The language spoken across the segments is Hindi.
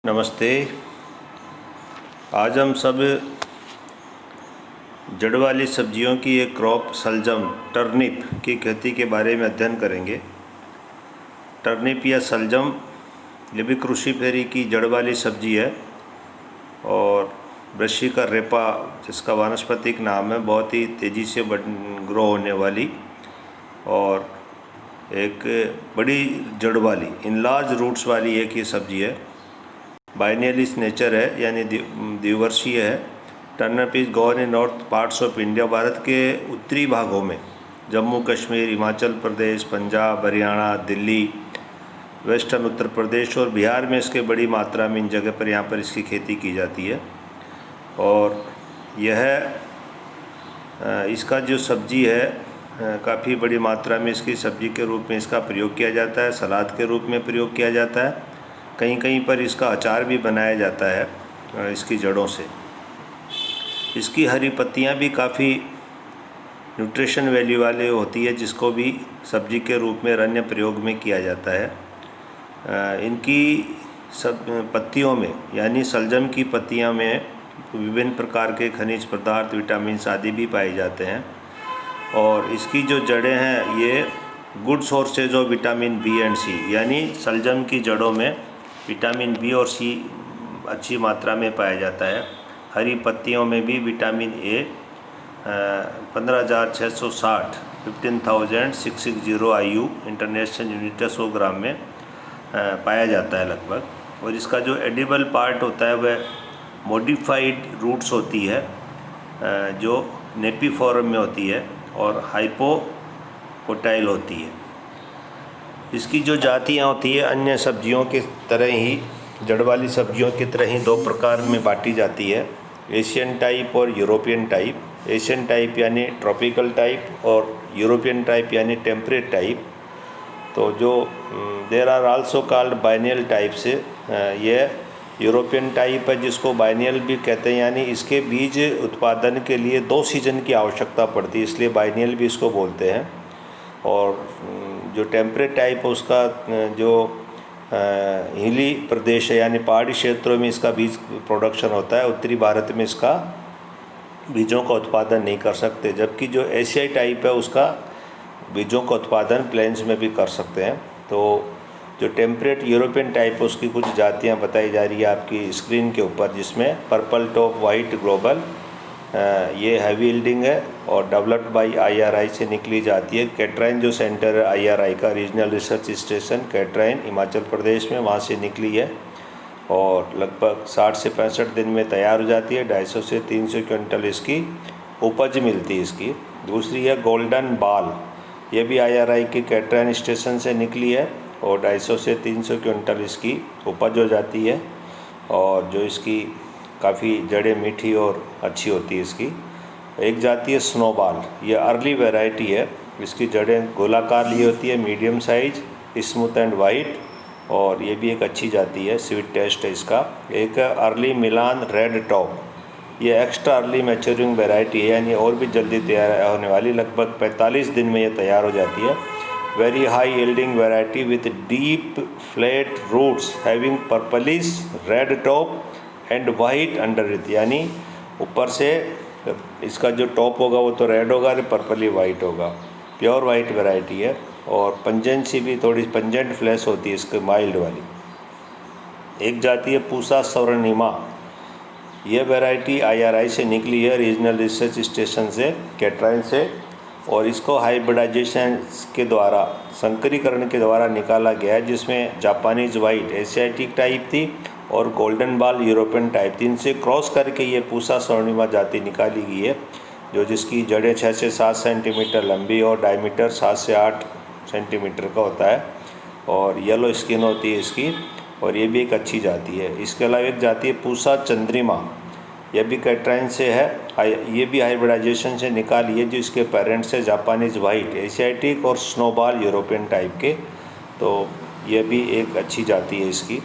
नमस्ते। आज हम सब जड़ वाली सब्जियों की एक क्रॉप सलजम टर्निप की खेती के बारे में अध्ययन करेंगे। टर्निप या सलजम ये भी क्रूसीफेरी की जड़ वाली सब्जी है और ब्रशिका रेपा जिसका वानस्पतिक नाम है, बहुत ही तेज़ी से ग्रो होने वाली और एक बड़ी जड़ वाली इनलार्ज रूट्स वाली एक ये सब्जी है। बाइनियलिस नेचर है यानी द्विवर्षीय है। Turnip is grown in north parts of India, Bharat के उत्तरी भागों में जम्मू कश्मीर, हिमाचल प्रदेश, पंजाब, हरियाणा, दिल्ली, वेस्टर्न उत्तर प्रदेश और बिहार में इसके बड़ी मात्रा में इन जगह पर यहाँ पर इसकी खेती की जाती है। और यह इसका जो सब्जी है काफ़ी बड़ी मात्रा में इसकी सब्जी के रूप में इसका प्रयोग किया जाता है, सलाद के रूप में प्रयोग किया जाता है। कहीं कहीं पर इसका अचार भी बनाया जाता है इसकी जड़ों से। इसकी हरी पत्तियां भी काफ़ी न्यूट्रिशन वैल्यू वाले होती है, जिसको भी सब्जी के रूप में अन्य प्रयोग में किया जाता है। इनकी सब पत्तियों में यानी सलजम की पत्तियां में विभिन्न प्रकार के खनिज पदार्थ, विटामिन आदि भी पाए जाते हैं। और इसकी जो जड़ें हैं ये good sources of vitamin B and C, यानी सलजम की जड़ों में विटामिन बी और सी अच्छी मात्रा में पाया जाता है। हरी पत्तियों में भी vitamin A 15,660 15,660 IU international unit 100 ग्राम में पाया जाता है लगभग। और इसका जो एडिबल पार्ट होता है वह मॉडिफाइड रूट्स होती है जो नेपी फॉर्म में होती है और हाइपोकोटाइल होती है। इसकी जो जातियाँ होती है अन्य सब्जियों की तरह ही, जड़ वाली सब्जियों की तरह ही दो प्रकार में बांटी जाती है, एशियन टाइप और यूरोपियन टाइप। एशियन टाइप यानी ट्रॉपिकल टाइप और यूरोपियन टाइप यानी टेम्परेट टाइप। तो जो there are also called biennial type से यह यूरोपियन टाइप है जिसको बाइनियल भी कहते हैं, यानी इसके बीज उत्पादन के लिए 2 सीजन की आवश्यकता पड़ती है, इसलिए बाइनियल भी इसको बोलते हैं। और जो टेम्परेट टाइप है उसका जो हिली प्रदेश है यानी पहाड़ी क्षेत्रों में इसका बीज प्रोडक्शन होता है, उत्तरी भारत में इसका बीजों का उत्पादन नहीं कर सकते। जबकि जो एशियाई टाइप है उसका बीजों का उत्पादन प्लेन्स में भी कर सकते हैं। तो जो टेम्परेट यूरोपियन टाइप है उसकी कुछ जातियाँ बताई जा रही है आपकी स्क्रीन के ऊपर, जिसमें पर्पल टॉप वाइट ग्लोबल, ये हैवी यील्डिंग है और डेवलप्ड बाय IRI से निकली जाती है। कैटराइन जो सेंटर है IRI का, regional research station Katrain Himachal Pradesh में, वहाँ से निकली है और लगभग 60 से 65 दिन में तैयार हो जाती है। 250 से 300 क्विंटल इसकी उपज मिलती है इसकी। दूसरी है गोल्डन बाल, ये भी IRI के कैटराइन स्टेशन से निकली है और 250 से 300 क्विंटल इसकी उपज हो जाती है। और जो इसकी काफ़ी जड़ें मीठी और अच्छी होती है इसकी। एक जाती है स्नोबॉल, ये अर्ली वैरायटी है, इसकी जड़ें गोलाकार ली होती है, medium size, smooth and white, और ये भी एक अच्छी जाती है, स्वीट टेस्ट है इसका। एक अर्ली मिलान रेड टॉप, ये एक्स्ट्रा अर्ली मैच्योरिंग वैरायटी है, यानी और भी जल्दी तैयार होने वाली, लगभग 45 दिन में ये तैयार हो जाती है। Very high yielding variety with deep flat roots having purplish red top and white underneath, यानी ऊपर से इसका जो टॉप होगा वो तो रेड होगा और पर्पली वाइट होगा। प्योर वाइट वैरायटी है और पंजेंसी भी थोड़ी पंजेंट फ्लैश होती है इसके, माइल्ड वाली। एक जाती है पूसा स्वर्णिमा, यह वैरायटी IRI से निकली है, रीजनल रिसर्च स्टेशन से कैटराइन से, और इसको हाइब्रिडाइजेशन के द्वारा, संकरीकरण के द्वारा निकाला गया है, जिसमें जापानीज वाइट एशियाटिक टाइप थी और गोल्डन बाल यूरोपियन टाइप थी। इनसे क्रॉस करके ये पूसा स्वर्णिमा जाति निकाली गई है, जो जिसकी जड़ें 6 से 7 सेंटीमीटर लंबी और डायमीटर 7 से 8 सेंटीमीटर का होता है और येलो स्किन होती है इसकी, और ये भी एक अच्छी जाति है। इसके अलावा एक जाति है पूसा चंद्रिमा, यह भी कैटराइन से है, ये भी हाइब्रिडाइजेशन से निकाली है, जो इसके पेरेंट्स है जापानीज वाइट एशियाटिक और स्नोबॉल यूरोपियन टाइप के। तो यह भी एक अच्छी जाति है इसकी।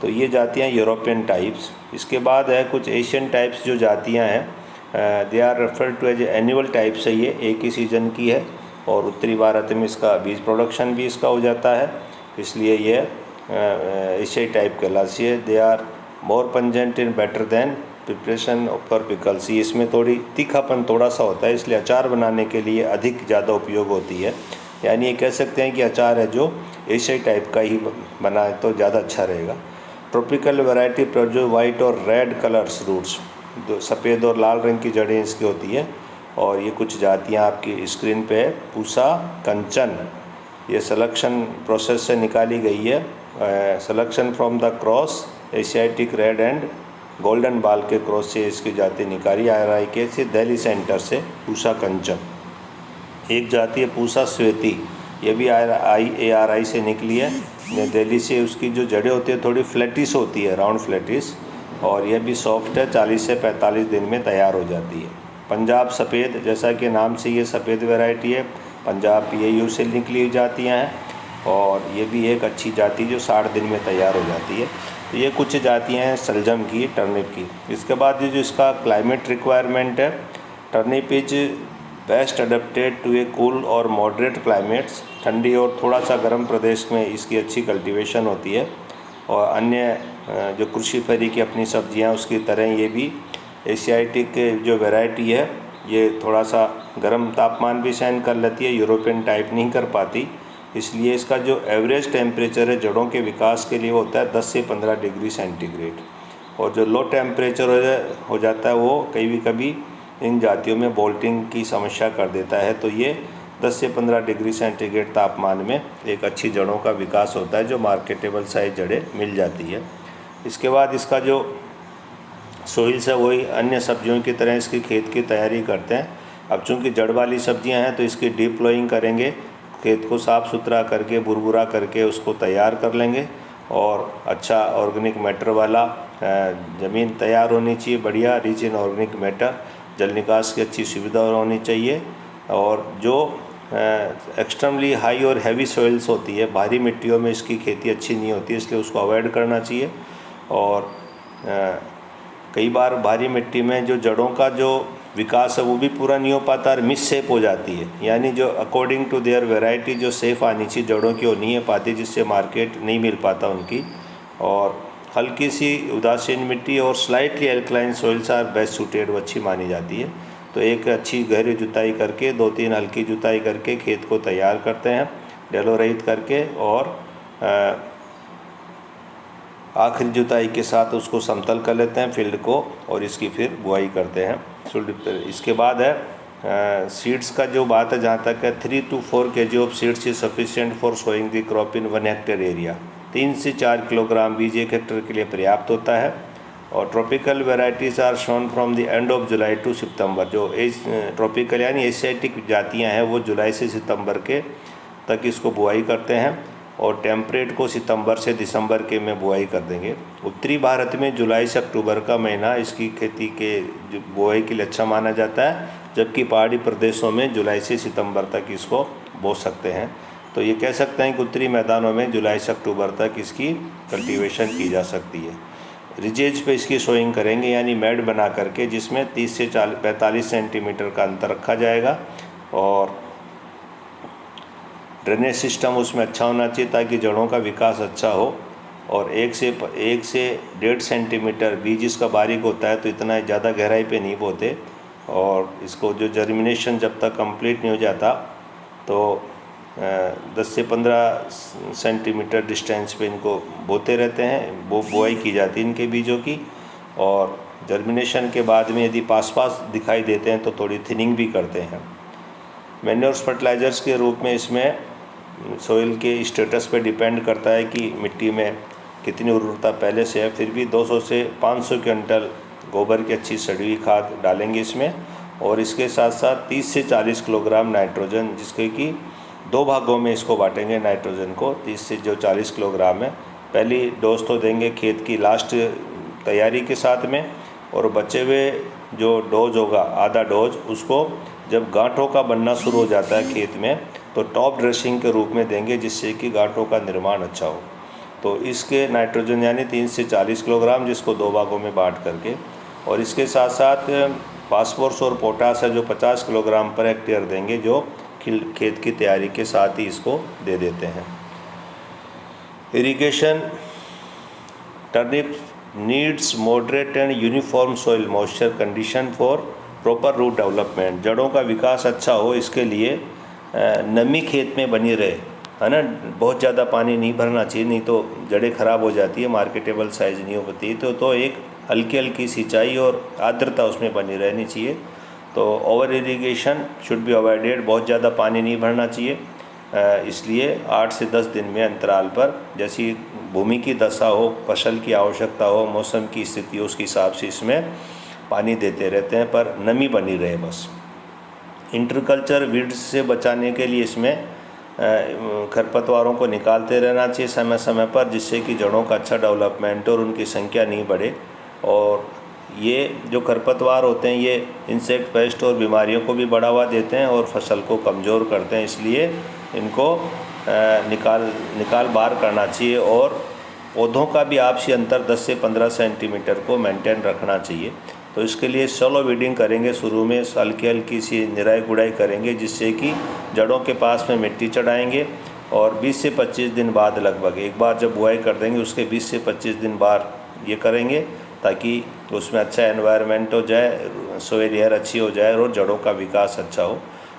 तो ये जातियाँ यूरोपियन टाइप्स। इसके बाद है कुछ एशियन टाइप्स जो जातियाँ हैं, they are referred to as annual types है, ये एक ही सीजन की है और उत्तरी भारत में इसका बीज प्रोडक्शन भी इसका हो जाता है, इसलिए ये एशियाई टाइप कहलाती है। They are more pungent in better than preparation for pickles. ये इसमें थोड़ी तीखापन थोड़ा सा होता है, इसलिए अचार बनाने के लिए अधिक ज़्यादा उपयोग होती है। यानी ये कह सकते हैं कि अचार है जो एशियाई टाइप का ही बनाए तो ज़्यादा अच्छा रहेगा। ट्रॉपिकल वैरायटी प्रोड्यूस वाइट और रेड कलर्स रूट्स, जो सफ़ेद और लाल रंग की जड़ें इसकी होती है। और ये कुछ जातियाँ आपकी स्क्रीन पे है। पूसा कंचन, ये सिलेक्शन प्रोसेस से निकाली गई है। Selection from the cross Asiatic red and golden बाल के क्रॉस से इसकी जाति निकाली RI के से दिल्ली सेंटर से पूसा कंचन। एक जाति है पूसा श्वेती, ये भी ARI से निकली है दिल्ली से। उसकी जो जड़ें होती है थोड़ी फ्लैटिस होती है, राउंड फ्लैटिस, और यह भी सॉफ्ट है। 40 से 45 दिन में तैयार हो जाती है। पंजाब सफ़ेद, जैसा कि नाम से ये सफ़ेद वैरायटी है, पंजाब PAU से निकली हुई जातियाँ हैं और ये भी एक अच्छी जाति जो 60 दिन में तैयार हो जाती है। तो ये कुछ जातियाँ हैं सलजम की, टर्निप की। इसके बाद जो इसका क्लाइमेट रिक्वायरमेंट है, turnip is best adapted to a cool और मॉडरेट क्लाइमेट्स। ठंडी और थोड़ा सा गर्म प्रदेश में इसकी अच्छी कल्टीवेशन होती है। और अन्य जो क्रूसीफेरी की अपनी सब्जियां उसकी तरह ये भी एशियाटिक जो वैरायटी है, ये थोड़ा सा गर्म तापमान भी सहन कर लेती है, यूरोपियन टाइप नहीं कर पाती। इसलिए इसका जो एवरेज टेम्परेचर है जड़ों के विकास के लिए होता है 10 से 15 डिग्री सेंटीग्रेड। और जो लो टेम्परेचर हो जाता है वो कभी इन जातियों में बोल्टिंग की समस्या कर देता है। तो ये 10 से 15 डिग्री सेंटीग्रेड तापमान में एक अच्छी जड़ों का विकास होता है जो मार्केटेबल साइज जड़ें मिल जाती है। इसके बाद इसका जो सोइल्स है वही अन्य सब्जियों की तरह इसकी खेत की तैयारी करते हैं। अब चूँकि जड़ वाली सब्जियां हैं तो इसकी डीप प्लोइंग करेंगे, खेत को साफ़ सुथरा करके बुरबुरा करके उसको तैयार कर लेंगे। और अच्छा ऑर्गेनिक मैटर वाला ज़मीन तैयार होनी चाहिए, बढ़िया रिच इन ऑर्गेनिक मैटर, जल निकास की अच्छी सुविधा होनी चाहिए। और जो एक्सट्रीमली हाई और हैवी सॉइल्स होती है, भारी मिट्टियों में इसकी खेती अच्छी नहीं होती है, इसलिए उसको अवॉइड करना चाहिए। और कई बार भारी मिट्टी में जो जड़ों का जो विकास है वो भी पूरा नहीं हो पाता और मिस शेप हो जाती है। यानी जो अकॉर्डिंग टू देयर वैरायटी जो सेफ आनी चाहिए जड़ों की वो नहीं है पाती, जिससे मार्केट नहीं मिल पाता उनकी। और हल्की सी उदासीन मिट्टी और slightly alkaline soils are best suited, वो अच्छी मानी जाती है। तो एक अच्छी गहरी जुताई करके 2-3 हल्की जुताई करके खेत को तैयार करते हैं डेलो रहित करके, और आखिरी जुताई के साथ उसको समतल कर लेते हैं फील्ड को और इसकी फिर बुआई करते हैं। इसके बाद है सीड्स का जो बात है, जहाँ तक है 3 to 4 kg of seeds is sufficient for sowing the crop in 1 hectare area. 3 से 4 किलोग्राम बीज 1 हेक्टेयर के लिए पर्याप्त होता है। और tropical varieties are shown from the end of July to September. जो ट्रॉपिकल यानी एशियाटिक जातियाँ हैं वो जुलाई से सितंबर के तक इसको बुआई करते हैं, और टेम्परेट को सितंबर से दिसंबर के में बुआई कर देंगे। उत्तरी भारत में जुलाई से अक्टूबर का महीना इसकी खेती के बुआई के लिए अच्छा माना जाता है, जबकि पहाड़ी प्रदेशों में जुलाई से सितंबर तक इसको बो सकते हैं। तो ये कह सकते हैं कि उत्तरी मैदानों में जुलाई से अक्टूबर तक इसकी कल्टीवेशन की जा सकती है। रिजेज पे इसकी सोइंग करेंगे, यानी मैड बना करके, जिसमें 30 से 45 सेंटीमीटर का अंतर रखा जाएगा। और ड्रेनेज सिस्टम उसमें अच्छा होना चाहिए ताकि जड़ों का विकास अच्छा हो। और 1 से 1.5 सेंटीमीटर बीज इसका बारीक होता है तो इतना ज़्यादा गहराई पे नहीं बोते। और इसको जो जर्मिनेशन जब तक कंप्लीट नहीं हो जाता तो 10 से 15 सेंटीमीटर डिस्टेंस पे इनको बोते रहते हैं, बुआई की जाती है इनके बीजों की। और जर्मिनेशन के बाद में यदि पास दिखाई देते हैं तो थोड़ी थिनिंग भी करते हैं। मैन्योर्स फर्टिलाइज़र्स के रूप में इसमें सोइल के स्टेटस पे डिपेंड करता है कि मिट्टी में कितनी उर्वरता पहले से है। फिर भी 200 से 500 क्विंटल गोबर की अच्छी सड़ी हुई खाद डालेंगे इसमें, और इसके साथ साथ 30 से 40 किलोग्राम नाइट्रोजन, जिसके कि 2 भागों में इसको बांटेंगे नाइट्रोजन को। 30 से जो 40 किलोग्राम है, पहली डोज तो देंगे खेत की लास्ट तैयारी के साथ में, और बचे हुए जो डोज होगा आधा डोज उसको जब गांठों का बनना शुरू हो जाता है खेत में तो टॉप ड्रेसिंग के रूप में देंगे, जिससे कि गांठों का निर्माण अच्छा हो। तो इसके नाइट्रोजन यानी 3 से 40 किलोग्राम, जिसको 2 भागों में बांट करके, और इसके साथ साथ फास्फोरस और पोटास है जो 50 किलोग्राम पर हेक्टेयर देंगे, जो खेत की तैयारी के साथ ही इसको दे देते हैं। Irrigation turnip needs moderate and uniform soil moisture condition for proper root development. जड़ों का विकास अच्छा हो इसके लिए नमी खेत में बनी रहे, है ना। बहुत ज़्यादा पानी नहीं भरना चाहिए, नहीं तो जड़ें ख़राब हो जाती है, मार्केटेबल साइज़ नहीं होती। तो एक हल्की हल्की सिंचाई और आर्द्रता उसमें बनी रहनी चाहिए। तो over irrigation should be avoided, बहुत ज़्यादा पानी नहीं भरना चाहिए। इसलिए 8 से 10 दिन में अंतराल पर जैसी भूमि की दशा हो, फसल की आवश्यकता हो, मौसम की स्थिति हो, उसके हिसाब से इसमें पानी देते रहते हैं, पर नमी बनी रहे बस। इंटरकल्चर वीड्स से बचाने के लिए इसमें खरपतवारों को निकालते रहना चाहिए समय समय पर, जिससे कि जड़ों का अच्छा डेवलपमेंट और उनकी संख्या नहीं बढ़े। और ये जो खरपतवार होते हैं ये इंसेक्ट पेस्ट और बीमारियों को भी बढ़ावा देते हैं और फसल को कमज़ोर करते हैं, इसलिए इनको निकाल बाहर करना चाहिए। और पौधों का भी आपसी अंतर 10 से 15 सेंटीमीटर को मेंटेन रखना चाहिए। तो इसके लिए सोलो वीडिंग करेंगे, शुरू में हल्की हल्की सी निराई गुड़ाई करेंगे, जिससे कि जड़ों के पास में मिट्टी चढ़ाएंगे। और 20 से 25 दिन बाद लगभग एक बार जब बुआई कर देंगे उसके 20 से 25 दिन बाद ये करेंगे, ताकि उसमें अच्छा एनवायरनमेंट हो जाए, सोइल एयर अच्छी हो जाए और जड़ों का विकास अच्छा हो।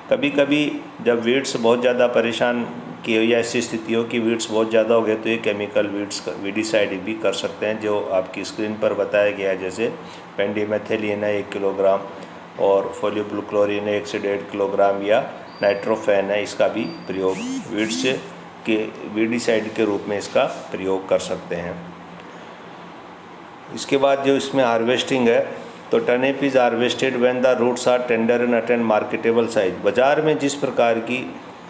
कभी कभी जब वीड्स बहुत ज़्यादा परेशान की हो या ऐसी स्थिति हो कि वीड्स बहुत ज़्यादा हो गए, तो ये केमिकल वीडिसाइड भी कर सकते हैं, जो आपकी स्क्रीन पर बताया गया है। जैसे पेंडिमेथिलिन है 1 किलोग्राम और फोलियोब्लूक्लोरिन है 1 से 1.5 किलोग्राम, या नाइट्रोफेन है, इसका भी प्रयोग वीड्स के वीडिसाइड के रूप में इसका प्रयोग कर सकते हैं। इसके बाद जो इसमें हार्वेस्टिंग है, तो turnip is harvested when the roots are tender and attend marketable size. बाज़ार में जिस प्रकार की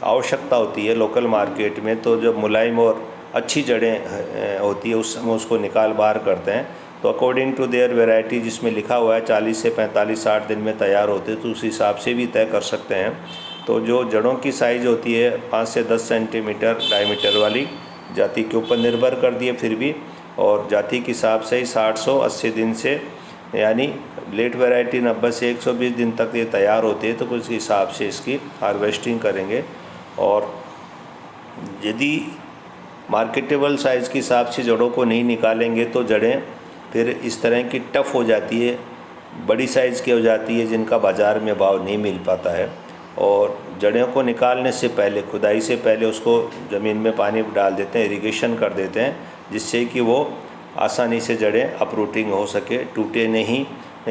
आवश्यकता होती है लोकल मार्केट में, तो जब मुलायम और अच्छी जड़ें होती है उस समय उसको निकाल बाहर करते हैं। तो अकॉर्डिंग टू देयर वैरायटी, जिसमें लिखा हुआ है 40 से 45-60 दिन में तैयार होते, तो उस हिसाब से भी तय कर सकते हैं। तो जो जड़ों की साइज़ होती है 5 से 10 सेंटीमीटर डायमीटर वाली, जाति के ऊपर निर्भर कर दिए फिर भी, और जाति के हिसाब से ही 60-80 दिन से, यानी लेट वैरायटी 90 से 120 दिन तक ये तैयार होते हैं। तो उस हिसाब से इसकी हार्वेस्टिंग करेंगे। और यदि मार्केटेबल साइज़ के हिसाब से जड़ों को नहीं निकालेंगे तो जड़ें फिर इस तरह की टफ़ हो जाती है, बड़ी साइज़ की हो जाती है, जिनका बाज़ार में भाव नहीं मिल पाता है। और जड़ों को निकालने से पहले, खुदाई से पहले, उसको ज़मीन में पानी डाल देते हैं, इरिगेशन कर देते हैं, जिससे कि वो आसानी से जड़ें अपरूटिंग हो सके, टूटे नहीं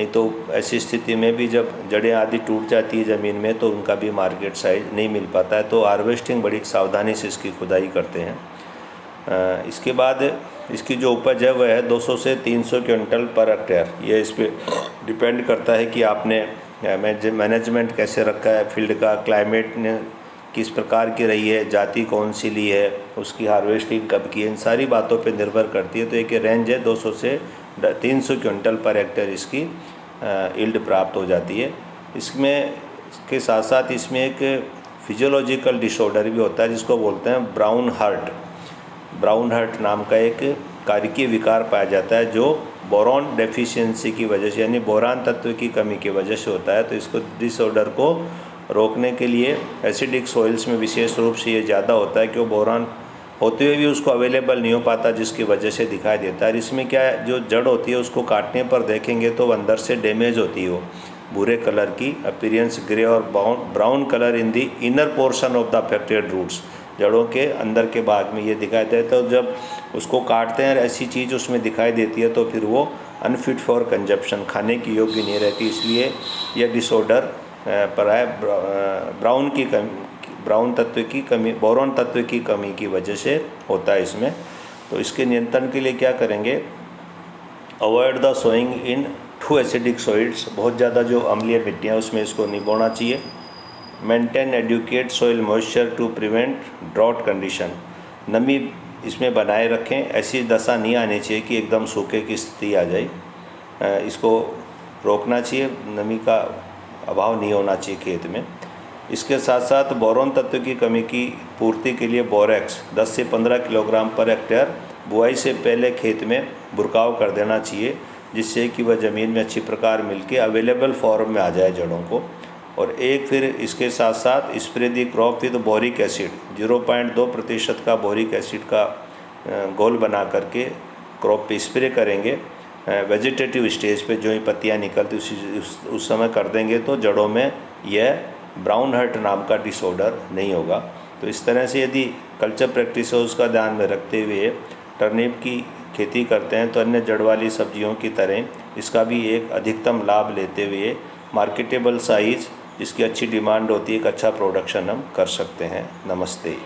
तो ऐसी स्थिति में भी जब जड़ें आदि टूट जाती है ज़मीन में, तो उनका भी मार्केट साइज नहीं मिल पाता है। तो हार्वेस्टिंग बड़ी सावधानी से इसकी खुदाई करते हैं। इसके बाद इसकी जो उपज है वह है 200 से 300 क्विंटल पर हेक्टेयर। ये इस पर डिपेंड करता है कि आपने मैनेजमेंट कैसे रखा है, फील्ड का क्लाइमेट ने किस प्रकार की रही है, जाति कौन सी ली है, उसकी हार्वेस्टिंग कब की है, इन सारी बातों पे निर्भर करती है। तो एक रेंज है 200 से 300 क्विंटल पर हेक्टेयर इसकी यील्ड प्राप्त हो जाती है। इसमें के साथ साथ इसमें एक फिजियोलॉजिकल डिसऑर्डर भी होता है, जिसको बोलते हैं ब्राउन हार्ट नाम का एक कारिकीय विकार पाया जाता है, जो बोरॉन डेफिशिएंसी की वजह से, यानी बोरान तत्व की कमी की वजह से होता है। तो इसको डिसऑर्डर को रोकने के लिए एसिडिक सॉइल्स में विशेष रूप से ये ज़्यादा होता है कि वो बोरान होते हुए भी उसको अवेलेबल नहीं हो पाता, जिसकी वजह से दिखाई देता है। इसमें क्या है, जो जड़ होती है उसको काटने पर देखेंगे तो अंदर से डैमेज होती है, वो भूरे कलर की अपीयरेंस, ग्रे और brown colour in the inner portion of the affected roots. जड़ों के अंदर के भाग में ये दिखाई देता है। तो जब उसको काटते हैं और ऐसी चीज़ उसमें दिखाई देती है, तो फिर वो अनफिट फॉर कंजप्शन, खाने की योग्य नहीं रहती। इसलिए यह डिसऑर्डर प्राय ब्राउन तत्व की कमी, बोरॉन तत्व की कमी की वजह से होता है इसमें। तो इसके नियंत्रण के लिए क्या करेंगे, avoid the sowing in to acidic soils, बहुत ज़्यादा जो अम्लीय मिट्टियाँ उसमें इसको नहीं बोना चाहिए। Maintain adequate soil moisture to prevent drought condition, नमी इसमें बनाए रखें, ऐसी दशा नहीं आनी चाहिए कि एकदम सूखे की स्थिति आ जाए। इसको रोकना चाहिए, नमी का अभाव नहीं होना चाहिए खेत में। इसके साथ साथ बोरॉन तत्व की कमी की पूर्ति के लिए बोरेक्स 10 से 15 किलोग्राम पर हेक्टेयर बुआई से पहले खेत में बुरकाव कर देना चाहिए, जिससे कि वह ज़मीन में अच्छी प्रकार मिलके अवेलेबल फॉर्म में आ जाए जड़ों को। और एक फिर इसके साथ साथ spray the crop with boric acid, 0.2% का बोरिक एसिड का गोल बना करके क्रॉप पे स्प्रे करेंगे। वेजिटेटिव स्टेज पे जो ही पत्तियाँ निकलती उस समय कर देंगे तो जड़ों में यह ब्राउन हर्ट नाम का डिसऑर्डर नहीं होगा। तो इस तरह से यदि कल्चर प्रैक्टिस उसका ध्यान में रखते हुए टर्निप की खेती करते हैं तो अन्य जड़ वाली सब्जियों की तरह इसका भी एक अधिकतम लाभ लेते हुए मार्केटेबल साइज़, जिसकी अच्छी डिमांड होती है, एक अच्छा प्रोडक्शन हम कर सकते हैं। नमस्ते।